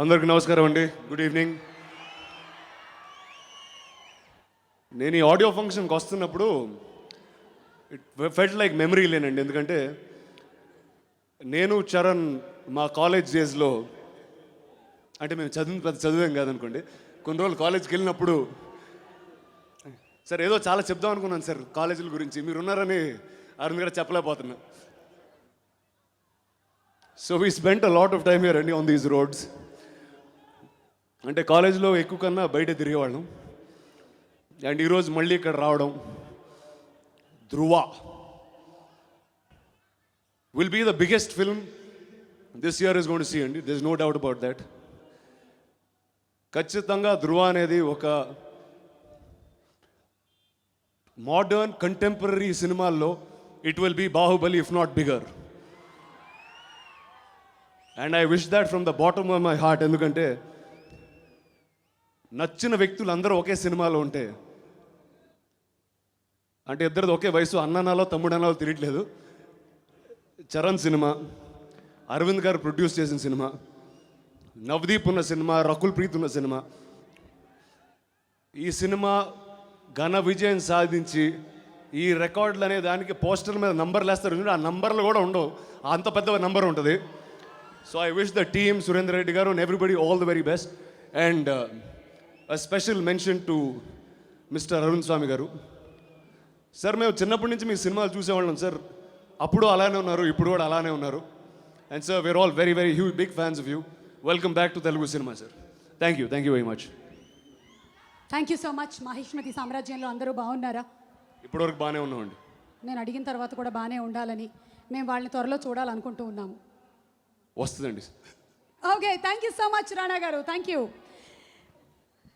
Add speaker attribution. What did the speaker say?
Speaker 1: అందరికీ నమస్కారం అండి. Good evening. నేను ఈ ఆడియో ఫంక్షన్కి వస్తున్నప్పుడు ఇట్ ఫెల్ట్ లైక్ మెమరీ లేనండి. ఎందుకంటే నేను చరణ్ మా కాలేజ్ డేస్లో, అంటే మేము పెద్ద చదివేం కాదనుకోండి, కొన్ని రోజులు కాలేజ్కి వెళ్ళినప్పుడు సార్ ఏదో చాలా చెప్దాం అనుకున్నాను సార్ కాలేజీల గురించి, మీరు ఉన్నారని అరుణ్ గారు చెప్పలేకపోతున్నా. So we spent a lot of time here అండి ఆన్ దీస్ రోడ్స్. అంటే కాలేజీలో ఎక్కువ కన్నా బయట తిరిగేవాళ్ళం. అండ్ ఈరోజు మళ్ళీ ఇక్కడ రావడం, Dhruva will be the biggest film this year is going to see అండి. There is no doubt about that. ఖచ్చితంగా ధృవ అనేది ఒక మోడర్న్ కంటెంపరీ సినిమాల్లో it will be Baahubali if not bigger. And I wish that from the bottom of my heart. ఎందుకంటే నచ్చిన వ్యక్తులు అందరూ ఒకే సినిమాలో ఉంటే, అంటే ఇద్దరిది ఒకే వయసు, అన్ననాలో తమ్ముడనాలో తిరగట్లేదు. చరణ్ సినిమా, అరవింద్ గారు ప్రొడ్యూస్ చేసిన సినిమా, నవదీప్ ఉన్న సినిమా, రకుల్ ప్రీత్ ఉన్న సినిమా. ఈ సినిమా ఘన విజయం సాధించి ఈ రికార్డులు అనే దానికి పోస్టర్ మీద నంబర్లు వేస్తారు, ఆ నంబర్లు కూడా ఉండవు, అంత పెద్ద నంబర్ ఉంటుంది. So I wish the team, Surender Reddy garu and everybody all the very best. And a special mention to Mr. Arun Swami garu. Sir మేము చిన్నప్పటి నుంచి మీ సినిమాలు చూసేవాళ్ళం సార్. అప్పుడు అలానే ఉన్నారు, ఇప్పుడు కూడా అలానే ఉన్నారు. And sir we are all very very huge big fans of you. Welcome back to Telugu cinema sir. Thank you very much.
Speaker 2: Thank you so much. Mahishmati సామ్రాజ్యంలో అందరూ బాగున్నారా?
Speaker 1: ఇప్పటివరకు బాగానే ఉన్నామండి.
Speaker 2: నేను అడిగిన తర్వాత కూడా బాగానే ఉండాలని మేము వాళ్ళని త్వరలో చూడాలనుకుంటూ ఉన్నాము.
Speaker 1: వస్తుందండి.
Speaker 2: Okay, thank you so much Rana garu. Thank you.